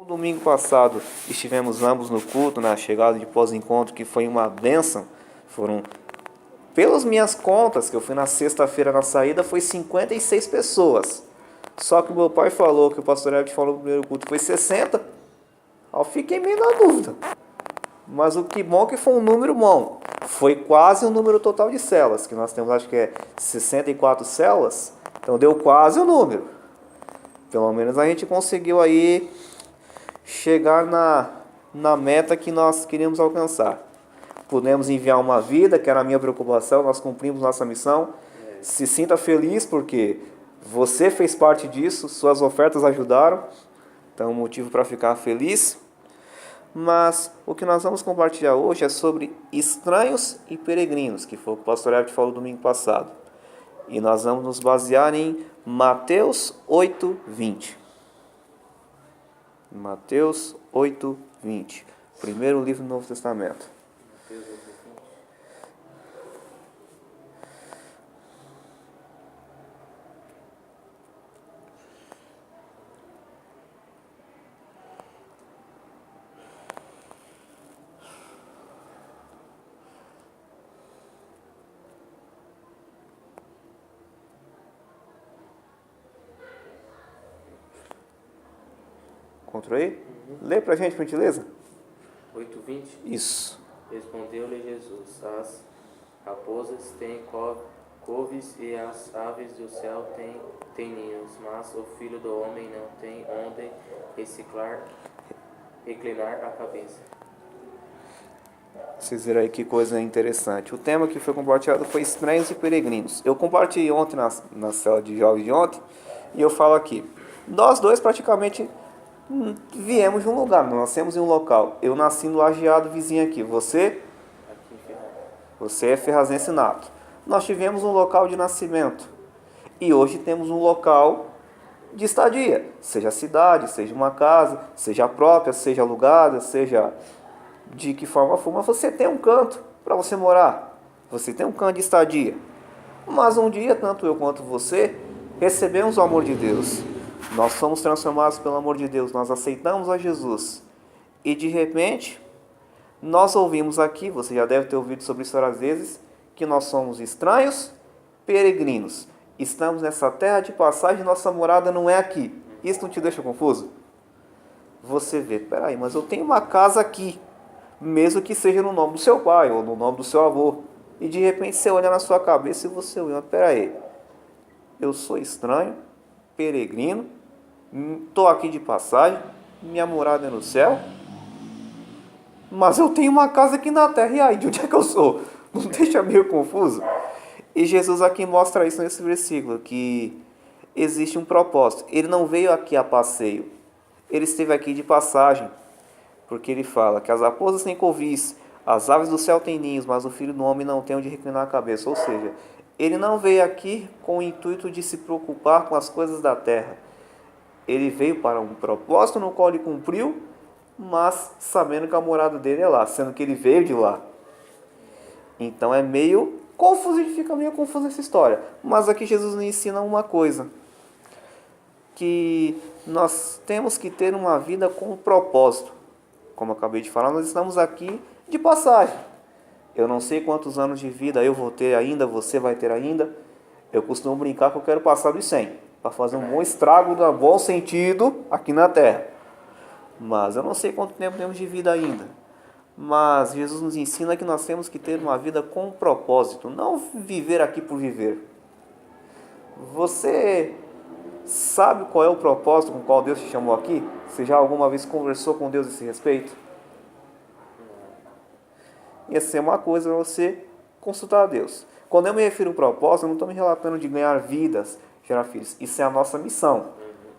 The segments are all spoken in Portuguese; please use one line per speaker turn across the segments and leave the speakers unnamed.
No domingo passado estivemos ambos no culto, na chegada de pós-encontro, que foi uma bênção. Foram, pelas minhas contas, que eu fui na sexta-feira na saída, foi 56 pessoas. Só que o meu pai falou, que o pastor Herbert falou no primeiro culto, foi 60. Eu fiquei meio na dúvida. Mas o que bom que foi um número bom. Foi quase o número total de células, que nós temos, acho que é 64 células. Então deu quase o número. Pelo menos a gente conseguiu aí chegar na meta que nós queríamos alcançar. Pudemos enviar uma vida, que era a minha preocupação, nós cumprimos nossa missão. Se sinta feliz porque você fez parte disso, suas ofertas ajudaram. Então, um motivo para ficar feliz. Mas o que nós vamos compartilhar hoje é sobre estranhos e peregrinos, que foi o que o pastor Herbert falou domingo passado. E nós vamos nos basear em Mateus 8:20. Mateus 8:20. Primeiro livro do Novo Testamento.
Mateus 8:20.
Encontrou aí? Lê pra gente, por gentileza.
8:20.
Isso.
Respondeu-lhe Jesus: As raposas têm coves e as aves do céu têm ninhos, mas o Filho do Homem não tem onde reclinar a cabeça.
Vocês viram aí que coisa interessante. O tema que foi compartilhado foi estranhos e peregrinos. Eu compartilhei ontem na cela de jovens de ontem e eu falo aqui. Nós dois praticamente viemos de um lugar, nós nascemos em um local. Eu nasci no Lajeado vizinho aqui. Você
Aqui em Ferraz.
Você é ferrazense nato. Nós tivemos um local de nascimento e hoje temos um local de estadia. Seja a cidade, seja uma casa, seja própria, seja alugada, seja de que forma for, mas você tem um canto para você morar. Você tem um canto de estadia. Mas um dia, tanto eu quanto você, recebemos o amor de Deus. Nós somos transformados pelo amor de Deus. Nós aceitamos a Jesus. E de repente, nós ouvimos aqui, você já deve ter ouvido sobre isso várias vezes, que nós somos estranhos, peregrinos. Estamos nessa terra de passagem, nossa morada não é aqui. Isso não te deixa confuso? Você vê, peraí, mas eu tenho uma casa aqui, mesmo que seja no nome do seu pai ou no nome do seu avô. E de repente você olha na sua cabeça e você olha, peraí, eu sou estranho, peregrino, estou aqui de passagem, minha morada é no céu, mas eu tenho uma casa aqui na terra, e aí, de onde é que eu sou? Não deixa meio confuso? E Jesus aqui mostra isso nesse versículo, que existe um propósito. Ele não veio aqui a passeio, ele esteve aqui de passagem, porque ele fala que as raposas têm covis, as aves do céu têm ninhos, mas o Filho do Homem não tem onde reclinar a cabeça. Ou seja, ele não veio aqui com o intuito de se preocupar com as coisas da terra. Ele veio para um propósito no qual ele cumpriu, mas sabendo que a morada dele é lá, sendo que ele veio de lá. Então é meio confuso, fica meio confuso essa história. Mas aqui Jesus nos ensina uma coisa, que nós temos que ter uma vida com propósito. Como eu acabei de falar, nós estamos aqui de passagem. Eu não sei quantos anos de vida eu vou ter ainda, você vai ter ainda. Eu costumo brincar que eu quero passar dos 100, para fazer um bom estrago, no bom sentido, aqui na Terra. Mas eu não sei quanto tempo temos de vida ainda. Mas Jesus nos ensina que nós temos que ter uma vida com propósito, não viver aqui por viver. Você sabe qual é o propósito com o qual Deus te chamou aqui? Você já alguma vez conversou com Deus a esse respeito? Essa é uma coisa para você consultar a Deus. Quando eu me refiro ao propósito, eu não estou me relatando de ganhar vidas, gerar filhos. Isso é a nossa missão,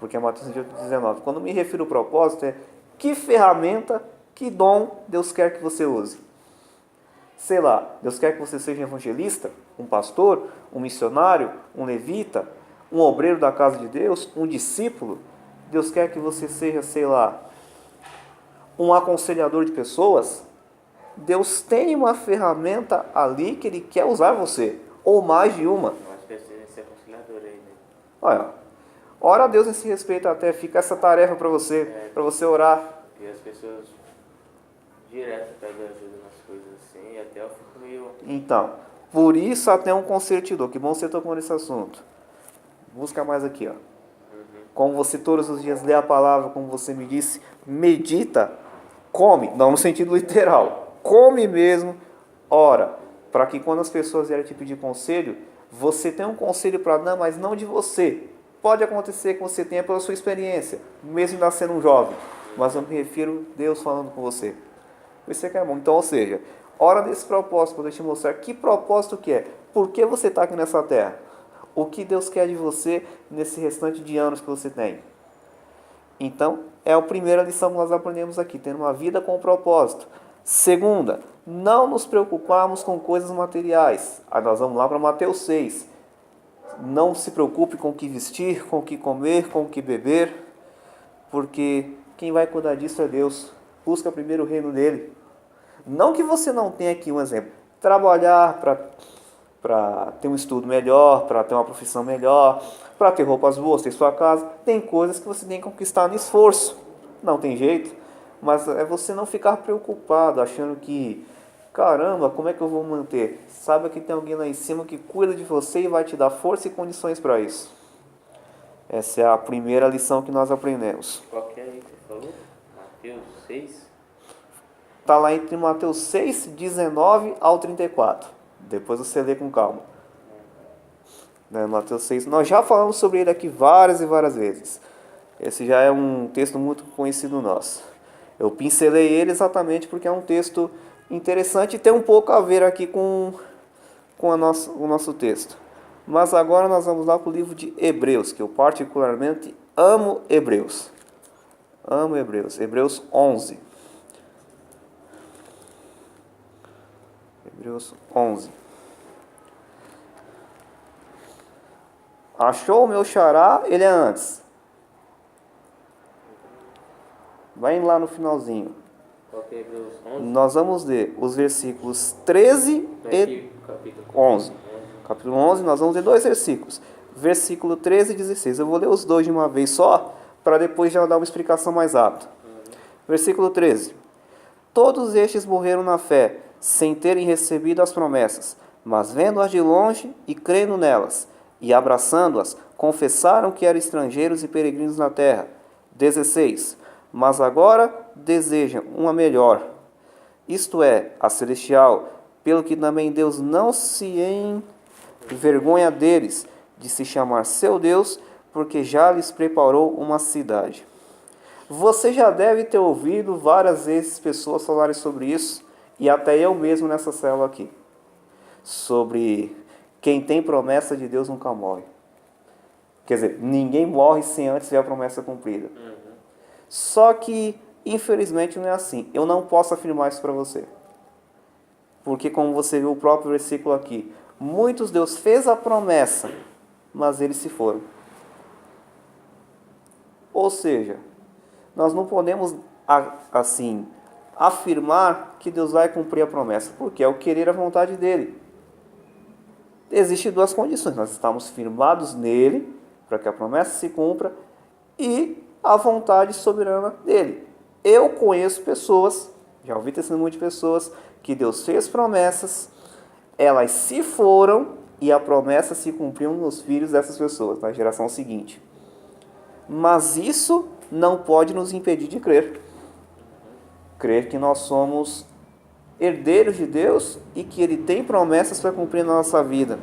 porque é Mateus 19. Quando eu me refiro ao propósito, é que ferramenta, que dom Deus quer que você use. Sei lá, Deus quer que você seja um evangelista, um pastor, um missionário, um levita, um obreiro da casa de Deus, um discípulo. Deus quer que você seja, sei lá, um aconselhador de pessoas. Deus tem uma ferramenta ali que Ele quer usar você, ou mais de uma.
Eu acho que esse aconselhador aí, né?
Olha, Ora a Deus nesse respeito até, fica essa tarefa para você orar.
E as pessoas direto pedem ajuda nas coisas assim, e até eu fico meio...
Então, por isso até um concertidor, que bom você tocou nesse assunto. Busca mais aqui, ó. Como você todos os dias lê a palavra, como você me disse, medita, come, não no sentido literal, come mesmo, ora, para que quando as pessoas vierem te pedir conselho, você tenha um conselho para dar, mas não de você. Pode acontecer que você tenha pela sua experiência, mesmo ainda sendo um jovem, mas eu me refiro a Deus falando com você. Isso é que é bom. Então, ou seja, ora desse propósito, para eu te mostrar que propósito que é, por que você está aqui nessa terra. O que Deus quer de você nesse restante de anos que você tem. Então, é a primeira lição que nós aprendemos aqui, ter uma vida com propósito. Segunda, não nos preocuparmos com coisas materiais. Aí nós vamos lá para Mateus 6. Não se preocupe com o que vestir, com o que comer, com o que beber, porque quem vai cuidar disso é Deus. Busca primeiro o reino dele. Não que você não tenha aqui um exemplo. Trabalhar para ter um estudo melhor, para ter uma profissão melhor, para ter roupas boas, ter sua casa. Tem coisas que você tem que conquistar no esforço. Não tem jeito. Mas é você não ficar preocupado, achando que, caramba, como é que eu vou manter? Saiba que tem alguém lá em cima que cuida de você e vai te dar força e condições para isso. Essa é a primeira lição que nós aprendemos.
Qual que é aí que você falou? Mateus 6?
Está lá entre Mateus 6, 19 ao 34. Depois você lê com calma. Mateus 6. Nós já falamos sobre ele aqui várias e várias vezes. Esse já é um texto muito conhecido nosso. Eu pincelei ele exatamente porque é um texto interessante e tem um pouco a ver aqui com o nosso texto. Mas agora nós vamos lá para o livro de Hebreus, que eu particularmente amo Hebreus. Amo Hebreus. Hebreus 11. Hebreus 11. Achou o meu xará? Ele é antes. Vai lá no finalzinho.
Qual que é Hebreus 11?
Nós vamos ler os versículos 13 e 11. Capítulo 11, nós vamos ler 2 versículos. Versículo 13 e 16. Eu vou ler os dois de uma vez só, para depois já dar uma explicação mais rápida. Versículo 13. Todos estes morreram na fé, sem terem recebido as promessas, mas vendo-as de longe e crendo nelas, e abraçando-as, confessaram que eram estrangeiros e peregrinos na terra. 16. Mas agora desejam uma melhor, isto é, a celestial, pelo que também Deus não se envergonha deles, de se chamar seu Deus, porque já lhes preparou uma cidade. Você já deve ter ouvido várias vezes pessoas falarem sobre isso, e até eu mesmo nessa célula aqui, sobre quem tem promessa de Deus nunca morre. Quer dizer, ninguém morre sem antes ver a promessa cumprida. Só que, infelizmente, não é assim. Eu não posso afirmar isso para você. Porque, como você viu o próprio versículo aqui, muitos Deus fez a promessa, mas eles se foram. Ou seja, nós não podemos, assim, afirmar que Deus vai cumprir a promessa, porque é o querer a vontade dele. Existem duas condições. Nós estamos firmados nele, para que a promessa se cumpra, e a vontade soberana dele. Eu conheço pessoas, já ouvi testemunho de pessoas, que Deus fez promessas, elas se foram e a promessa se cumpriu nos filhos dessas pessoas, na geração seguinte. Mas isso não pode nos impedir de crer. Crer que nós somos herdeiros de Deus e que Ele tem promessas para cumprir na nossa vida.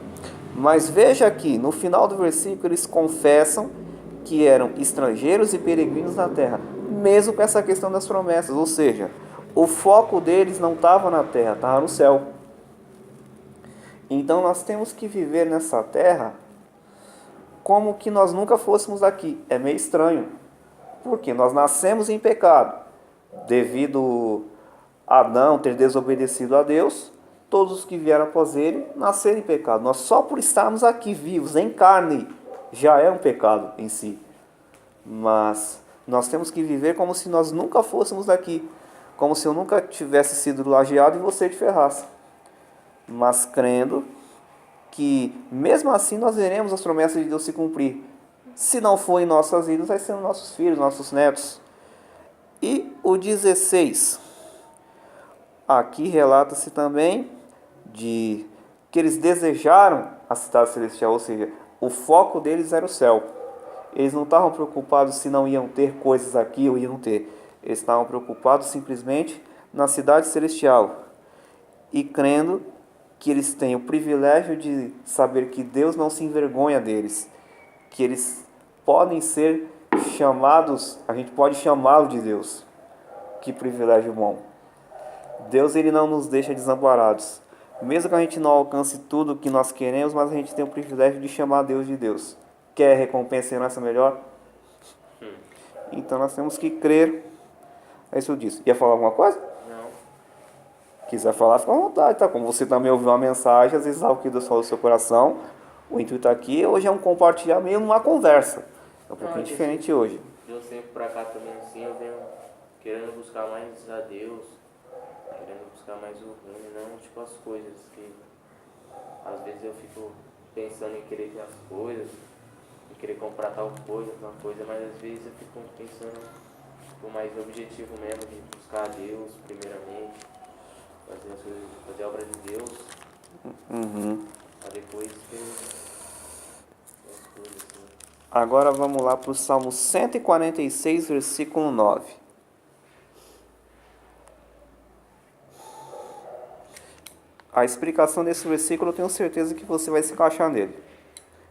Mas veja aqui, no final do versículo, eles confessam que eram estrangeiros e peregrinos na terra, mesmo com essa questão das promessas, ou seja, o foco deles não estava na terra, estava no céu. Então nós temos que viver nessa terra como que nós nunca fôssemos daqui. É meio estranho, porque nós nascemos em pecado, devido a Adão ter desobedecido a Deus. Todos os que vieram após ele nasceram em pecado. Nós só por estarmos aqui vivos, em carne, já é um pecado em si. Mas nós temos que viver como se nós nunca fôssemos daqui. Como se eu nunca tivesse sido lajeado e você te ferrasse. Mas crendo que mesmo assim nós veremos as promessas de Deus se cumprir. Se não for em nossas vidas, vai ser nos nossos filhos, nossos netos. E o 16. Aqui relata-se também de que eles desejaram a cidade celestial, ou seja, o foco deles era o céu. Eles não estavam preocupados se não iam ter coisas aqui ou iam ter. Eles estavam preocupados simplesmente na cidade celestial e crendo que eles têm o privilégio de saber que Deus não se envergonha deles, que eles podem ser chamados, a gente pode chamá-lo de Deus. Que privilégio bom. Deus, ele não nos deixa desamparados. Mesmo que a gente não alcance tudo o que nós queremos, mas a gente tem o privilégio de chamar Deus de Deus. Quer recompensa e herança melhor? Então nós temos que crer. É isso disso. Ia falar alguma coisa?
Não.
Quiser falar, fica à vontade, tá? Como você também ouviu uma mensagem, às vezes algo que Deus falou no seu coração, o intuito aqui hoje é um compartilhamento, uma conversa. É um pouquinho diferente hoje.
De um tempo pra cá também, assim, eu venho querendo buscar mais a Deus, querendo buscar mais o reino, não tipo as coisas que às vezes eu fico pensando em querer ter as coisas, em querer comprar tal coisa, uma coisa, mas às vezes eu fico pensando tipo, mais no objetivo mesmo de buscar a Deus primeiramente, fazer as coisas, fazer a obra de Deus, pra depois ter as coisas assim.
Agora vamos lá para o Salmo 146, versículo 9. A explicação desse versículo eu tenho certeza que você vai se encaixar nele,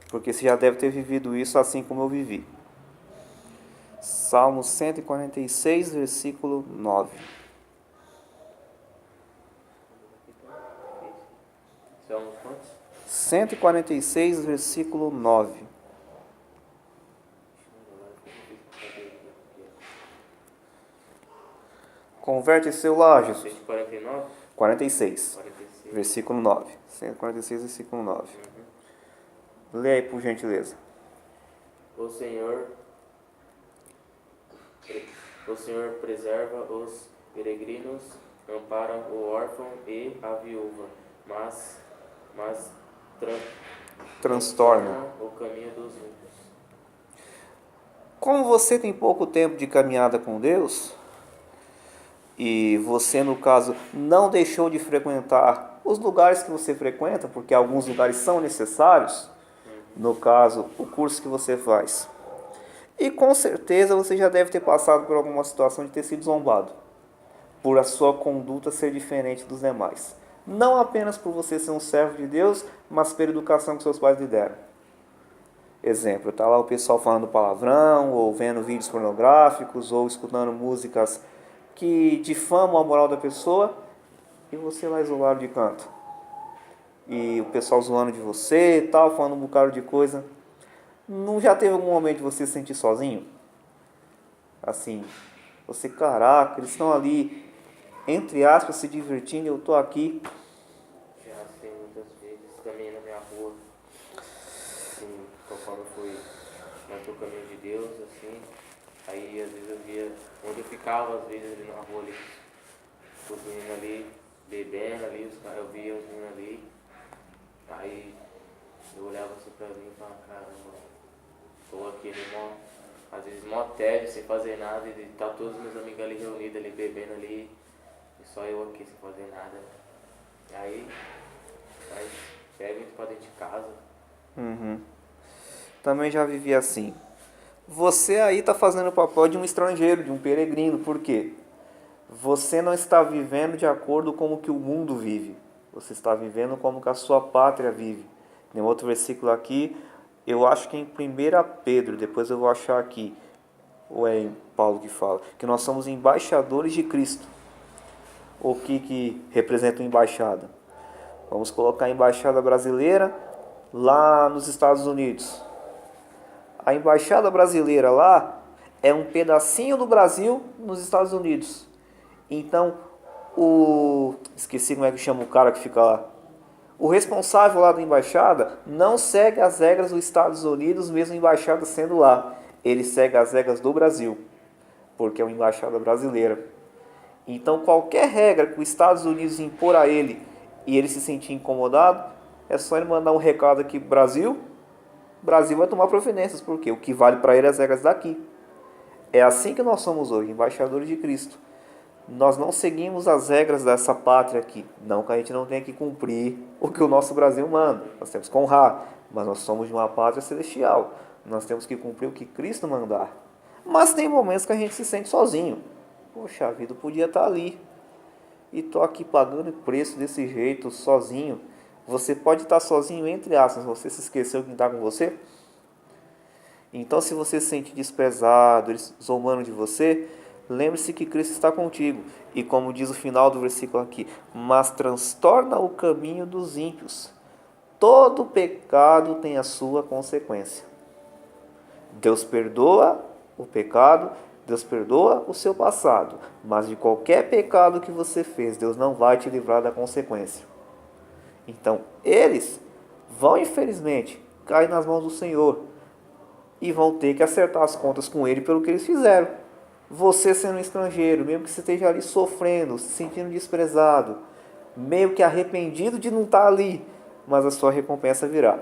porque você já deve ter vivido isso assim como eu vivi. Salmo 146, versículo 9.
Salmos quantos?
146, versículo 9. Converte seu Lajes.
149?
46,
46.
versículo 9. 146, versículo 9. Lê aí, por gentileza.
O Senhor preserva os peregrinos, ampara o órfão e a viúva, mas
Transtorna.
o caminho dos ímpios.
Como você tem pouco tempo de caminhada com Deus, e você, no caso, não deixou de frequentar os lugares que você frequenta, porque alguns lugares são necessários, no caso, o curso que você faz. E com certeza você já deve ter passado por alguma situação de ter sido zombado, por a sua conduta ser diferente dos demais. Não apenas por você ser um servo de Deus, mas pela educação que seus pais lhe deram. Exemplo, tá lá o pessoal falando palavrão, ou vendo vídeos pornográficos, ou escutando músicas que difamam a moral da pessoa, e você lá isolado de canto. E o pessoal zoando de você e tal, falando um bocado de coisa. Não já teve algum momento de você se sentir sozinho? Assim, você, caraca, eles estão ali, entre aspas, se divertindo, eu tô aqui.
Já sei muitas vezes, caminhando na minha rua, assim, conforme eu fui no caminho de Deus, assim, aí às vezes eu via onde eu ficava, às vezes ali na rua, ali, os meninos ali, bebendo ali, eu via os meninos ali, aí eu olhava assim pra mim e falava, caramba, tô aqui ali, às vezes mó tédio, sem fazer nada, e tá todos os meus amigos ali reunidos, ali, bebendo ali, e só eu aqui sem fazer nada. Aí pega e pra dentro de casa.
Também já vivi assim. Você aí está fazendo o papel de um estrangeiro, de um peregrino. Por quê? Você não está vivendo de acordo com o que o mundo vive. Você está vivendo como que a sua pátria vive. Tem outro versículo aqui, eu acho que é em 1 Pedro, depois eu vou achar aqui, ou é em Paulo que fala, que nós somos embaixadores de Cristo. O que representa uma embaixada? Vamos colocar a embaixada brasileira lá nos Estados Unidos. A embaixada brasileira lá é um pedacinho do Brasil nos Estados Unidos. Então, esqueci como é que chama o cara que fica lá. O responsável lá da embaixada não segue as regras dos Estados Unidos, mesmo a embaixada sendo lá. Ele segue as regras do Brasil, porque é uma embaixada brasileira. Então, qualquer regra que os Estados Unidos impor a ele e ele se sentir incomodado, é só ele mandar um recado aqui pro Brasil o Brasil vai tomar providências, porque o que vale para ele é as regras daqui. É assim que nós somos hoje, embaixadores de Cristo. Nós não seguimos as regras dessa pátria aqui. Não que a gente não tenha que cumprir o que o nosso Brasil manda. Nós temos que honrar. Mas nós somos de uma pátria celestial. Nós temos que cumprir o que Cristo mandar. Mas tem momentos que a gente se sente sozinho. Poxa, a vida podia estar ali. E estou aqui pagando preço desse jeito, sozinho. Você pode estar sozinho, entre aspas. Você se esqueceu quem está com você? Então, se você se sente desprezado, eles zombando de você, lembre-se que Cristo está contigo. E como diz o final do versículo aqui, mas transtorna o caminho dos ímpios. Todo pecado tem a sua consequência. Deus perdoa o pecado, Deus perdoa o seu passado. Mas de qualquer pecado que você fez, Deus não vai te livrar da consequência. Então, eles vão, infelizmente, cair nas mãos do Senhor. E vão ter que acertar as contas com Ele pelo que eles fizeram. Você sendo um estrangeiro, mesmo que você esteja ali sofrendo, se sentindo desprezado, meio que arrependido de não estar ali, mas a sua recompensa virá.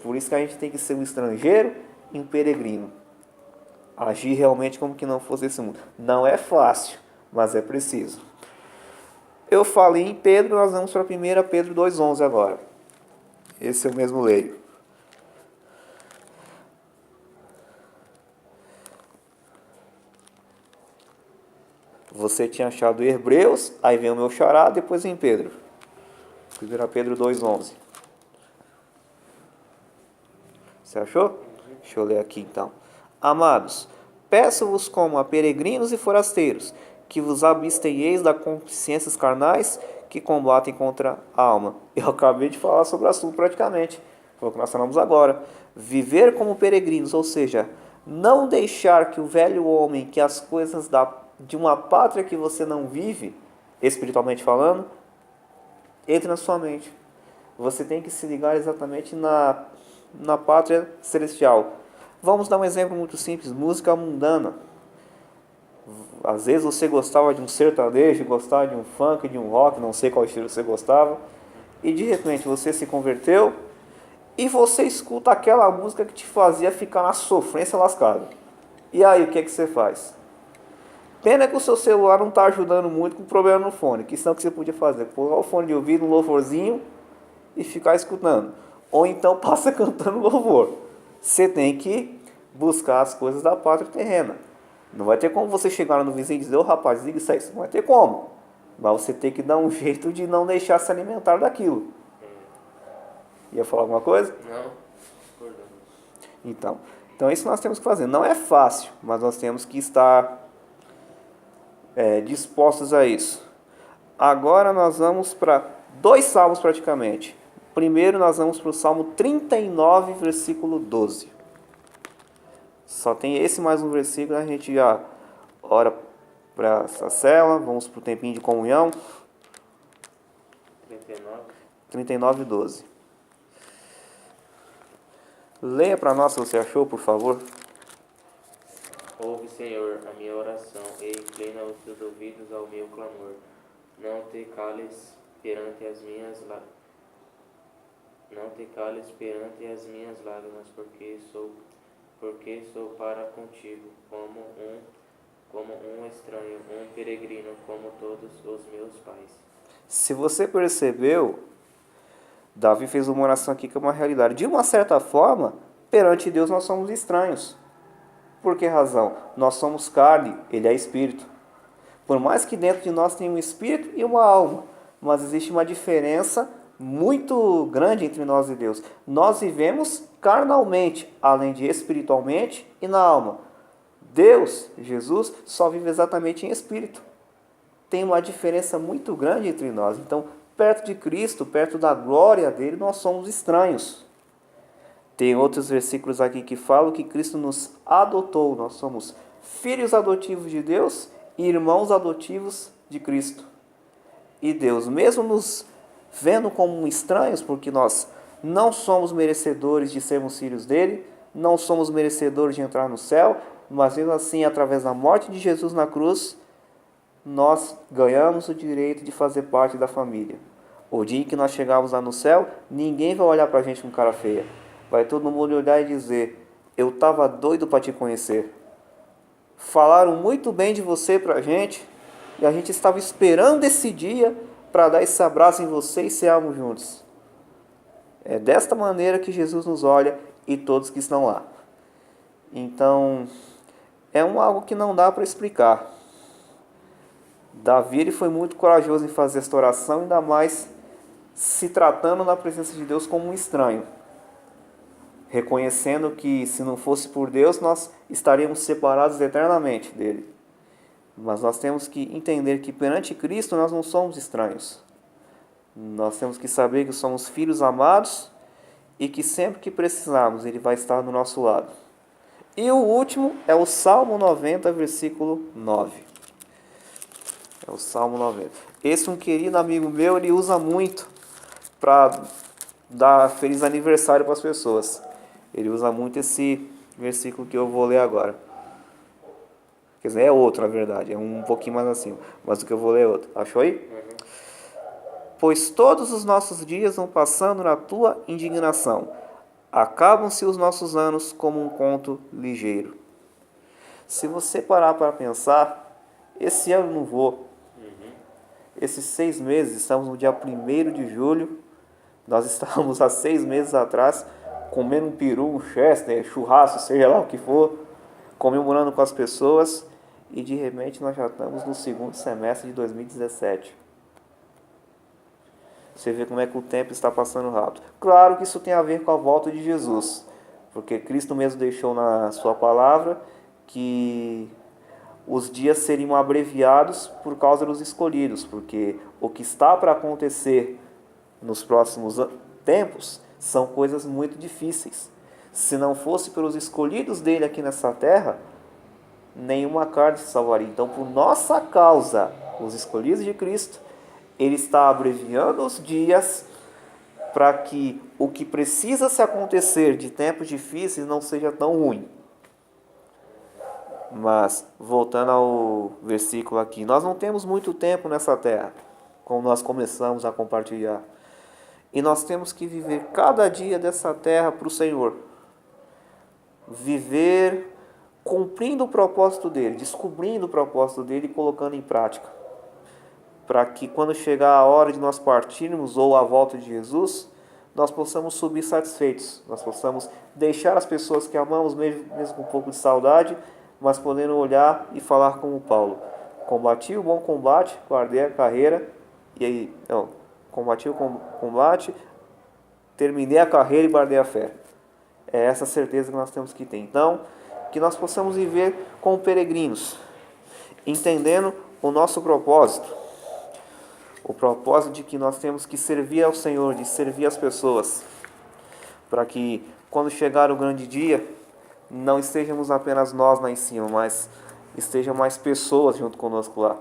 Por isso que a gente tem que ser um estrangeiro e um peregrino. Agir realmente como que não fosse esse mundo. Não é fácil, mas é preciso. Eu falei em Pedro, nós vamos para 1 Pedro 2,11 agora. Esse eu mesmo leio. Você tinha achado Hebreus, aí vem o meu xará, depois vem Pedro. 1 Pedro 2,11. Você achou? Deixa eu ler aqui então. Amados, peço-vos como a peregrinos e forasteiros, que vos abstenheis das consciências carnais que combatem contra a alma. Eu acabei de falar sobre o assunto praticamente. Foi o que nós falamos agora. Viver como peregrinos, ou seja, não deixar que o velho homem, que as coisas de uma pátria que você não vive, espiritualmente falando, entre na sua mente. Você tem que se ligar exatamente na pátria celestial. Vamos dar um exemplo muito simples, música mundana. Às vezes você gostava de um sertanejo, gostava de um funk, de um rock, não sei qual estilo você gostava, e de repente você se converteu e você escuta aquela música que te fazia ficar na sofrência lascada. E aí, o que é que você faz? Pena que o seu celular não está ajudando muito com o problema no fone, que senão o que você podia fazer? Pôr o fone de ouvido, um louvorzinho e ficar escutando. Ou então passa cantando louvor. Você tem que buscar as coisas da pátria terrena. Não vai ter como você chegar no vizinho e dizer, ô rapaz, liga isso aí. Não vai ter como. Mas você tem que dar um jeito de não deixar se alimentar daquilo. Ia falar alguma coisa?
Não.
Então isso nós temos que fazer. Não é fácil, mas nós temos que estar dispostos a isso. Agora nós vamos para 2 salmos praticamente. Primeiro nós vamos para o Salmo 39, versículo 12. Só tem esse mais um versículo, a gente já ora para essa cela, vamos para o tempinho de comunhão. 39, 12. Leia para nós se você achou, por favor.
Ouve, Senhor, a minha oração e inclina os teus ouvidos ao meu clamor. Não te cales perante as minhas lágrimas, porque sou para contigo, como um estranho, um peregrino, como todos os meus pais.
Se você percebeu, Davi fez uma oração aqui que é uma realidade. De uma certa forma, perante Deus nós somos estranhos. Por que razão? Nós somos carne, Ele é espírito. Por mais que dentro de nós tenha um espírito e uma alma, mas existe uma diferença muito grande entre nós e Deus. Nós vivemos carnalmente, além de espiritualmente e na alma. Deus, Jesus, só vive exatamente em espírito. Tem uma diferença muito grande entre nós. Então, perto de Cristo, perto da glória dele, nós somos estranhos. Tem outros versículos aqui que falam que Cristo nos adotou. Nós somos filhos adotivos de Deus e irmãos adotivos de Cristo. E Deus, mesmo nos vendo como estranhos, porque nós não somos merecedores de sermos filhos dele, não somos merecedores de entrar no céu, mas mesmo assim, através da morte de Jesus na cruz, nós ganhamos o direito de fazer parte da família. O dia em que nós chegarmos lá no céu, ninguém vai olhar para a gente com cara feia. vai todo mundo olhar e dizer: eu estava doido para te conhecer. Falaram muito bem de você para a gente e a gente estava esperando esse dia para dar esse abraço em você e cearmos juntos. É desta maneira que Jesus nos olha e todos que estão lá. Então, é algo que não dá para explicar. Davi ele foi muito corajoso em fazer esta oração, ainda mais se tratando na presença de Deus como um estranho. Reconhecendo que se não fosse por Deus, nós estaríamos separados eternamente dele. Mas nós temos que entender que perante Cristo nós não somos estranhos. Nós temos que saber que somos filhos amados e que sempre que precisarmos Ele vai estar do nosso lado. E o último é o Salmo 90, versículo 9. É o Salmo 90. Esse um querido amigo meu, ele usa muito para dar feliz aniversário para as pessoas. Ele usa muito esse versículo que eu vou ler agora. Quer dizer, é outro, na verdade. É um pouquinho mais acima. Mas o que eu vou ler é outro. Achou aí? Pois todos os nossos dias vão passando na tua indignação. Acabam-se os nossos anos como um conto ligeiro. Se você parar para pensar, esse ano não voou. Esses 6 meses, estamos no dia 1º de julho. Nós estávamos há 6 meses atrás comendo um peru, um chester, churrasco, seja lá o que for, comemorando com as pessoas. E de repente nós já estamos no 2º semestre de 2017. Você vê como é que o tempo está passando rápido. Claro que isso tem a ver com a volta de Jesus, porque Cristo mesmo deixou na sua palavra que os dias seriam abreviados por causa dos escolhidos, porque o que está para acontecer nos próximos tempos são coisas muito difíceis. Se não fosse pelos escolhidos dele aqui nessa terra, nenhuma carne se salvaria. Então, por nossa causa, os escolhidos de Cristo, Ele está abreviando os dias para que o que precisa se acontecer de tempos difíceis não seja tão ruim. Mas, voltando ao versículo aqui, nós não temos muito tempo nessa terra, como nós começamos a compartilhar. E nós temos que viver cada dia dessa terra para o Senhor. Viver cumprindo o propósito dEle, descobrindo o propósito dEle e colocando em prática. Para que quando chegar a hora de nós partirmos ou a volta de Jesus, nós possamos subir satisfeitos. Nós possamos deixar as pessoas que amamos, mesmo com um pouco de saudade, mas podendo olhar e falar como Paulo. Combati o bom combate, guardei a carreira, e aí, combati o combate, terminei a carreira e guardei a fé. É essa certeza que nós temos que ter. Então, que nós possamos viver como peregrinos, entendendo o nosso propósito. O propósito de que nós temos que servir ao Senhor, de servir as pessoas, para que quando chegar o grande dia, não estejamos apenas nós lá em cima, mas estejam mais pessoas junto conosco lá.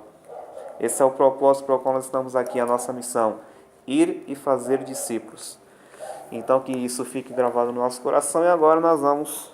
Esse é o propósito para o qual nós estamos aqui, a nossa missão, ir e fazer discípulos. Então que isso fique gravado no nosso coração e agora nós vamos